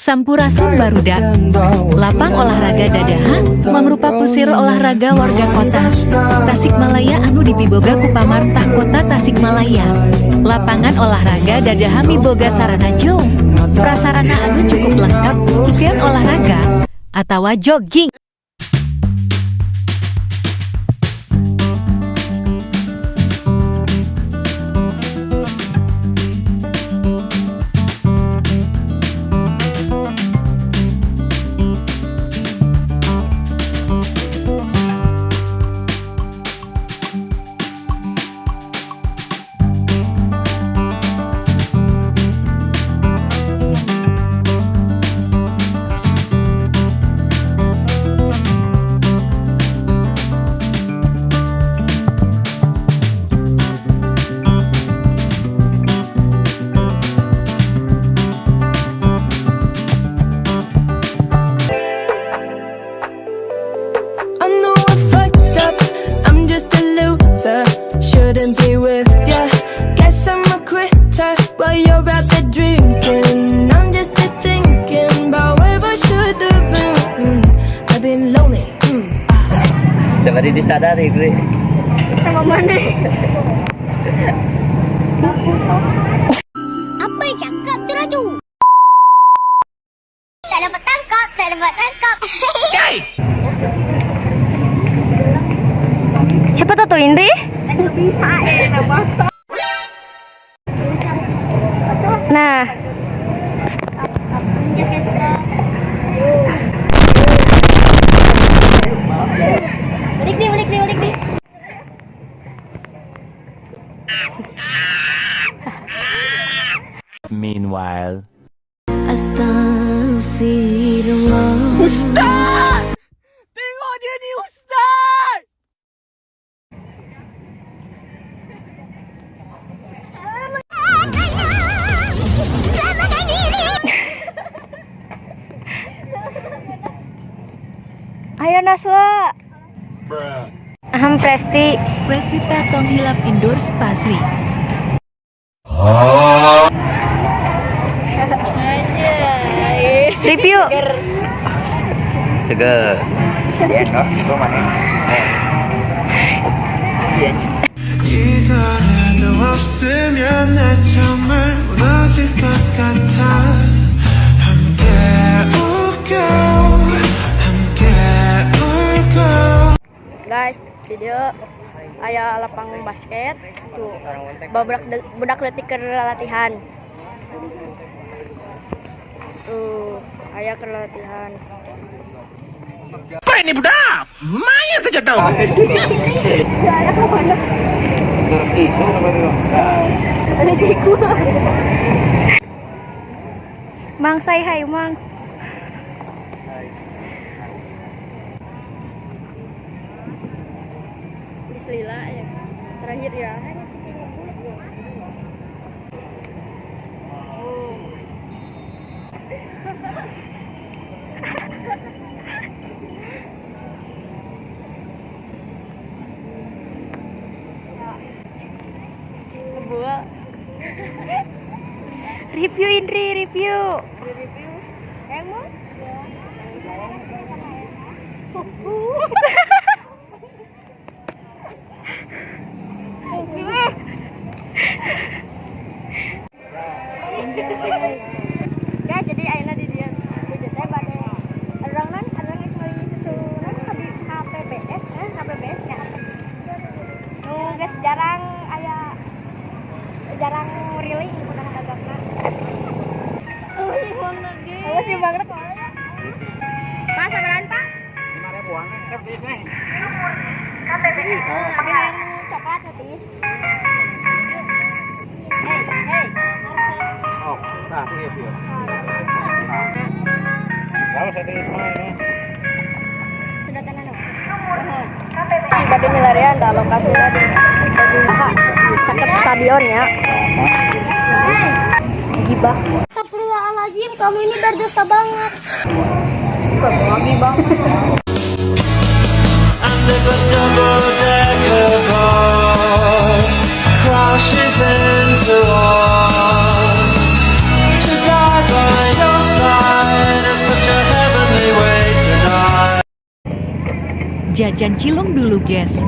Sampurasun barudak, lapang olahraga dadaha, mangrupa pusir olahraga warga kota Tasikmalaya anu dibiboga ku pamartah kota Tasikmalaya. Lapangan olahraga dadaha miboga sarana jong, prasarana anu cukup lengkap, ikeun olahraga atawa jogging. Shouldn't be with ya. Guess I'm a quitter while you're out there drinking. I'm just thinking about where I should have been. I've been lonely. Jangan disadari gue. Sama mana? Apa yang cakap tu Raju? Tak dapat tangkap, tak dapat tangkap. Siapa tuh Indri? Nggak bisa bangsa. Nah. Balik nih. Meanwhile, Astagfirullah. Ustaz! Tengok dia ni Ustaz! Ayo Naswa. Aham Presti. Vesita tong hilap indoor spasri. Review. Cegah. Ya, no, gue mana? 이거라도 없으면 나 정말 무너질 것 같아. 함께 울고 함께 울고. Guys, video aya lapang basket tuh budak leutik keur latihan tuh aya keur latihan. Apa ini budak? Main saja dong. Mang say hai Mang. Bismillah ya. Terakhir ya. Buat Review Indri, review. review. Emang? Ya jadi ayeuna di dia budget teh bade arangan geus meuli susunan di HPBS HPBS nya. Nu geus jarang riling kunaon dagangna. Awas di banget. Pak sabaran Pak? 5.000-an. Neng. Abi yang coklat tis. Hey. Oh, nah, iya. Kalau saya tulis mana? Sudah tenan dong. Tiba di milarian dah lokasinya di caket stadion ya. Gibah. Astagfirullahaladzim, kamu ini berdosa banget. Bukan mau gibah. I'm never double-decker bus crashes into walls to die by your side. jajan cilung dulu, guys.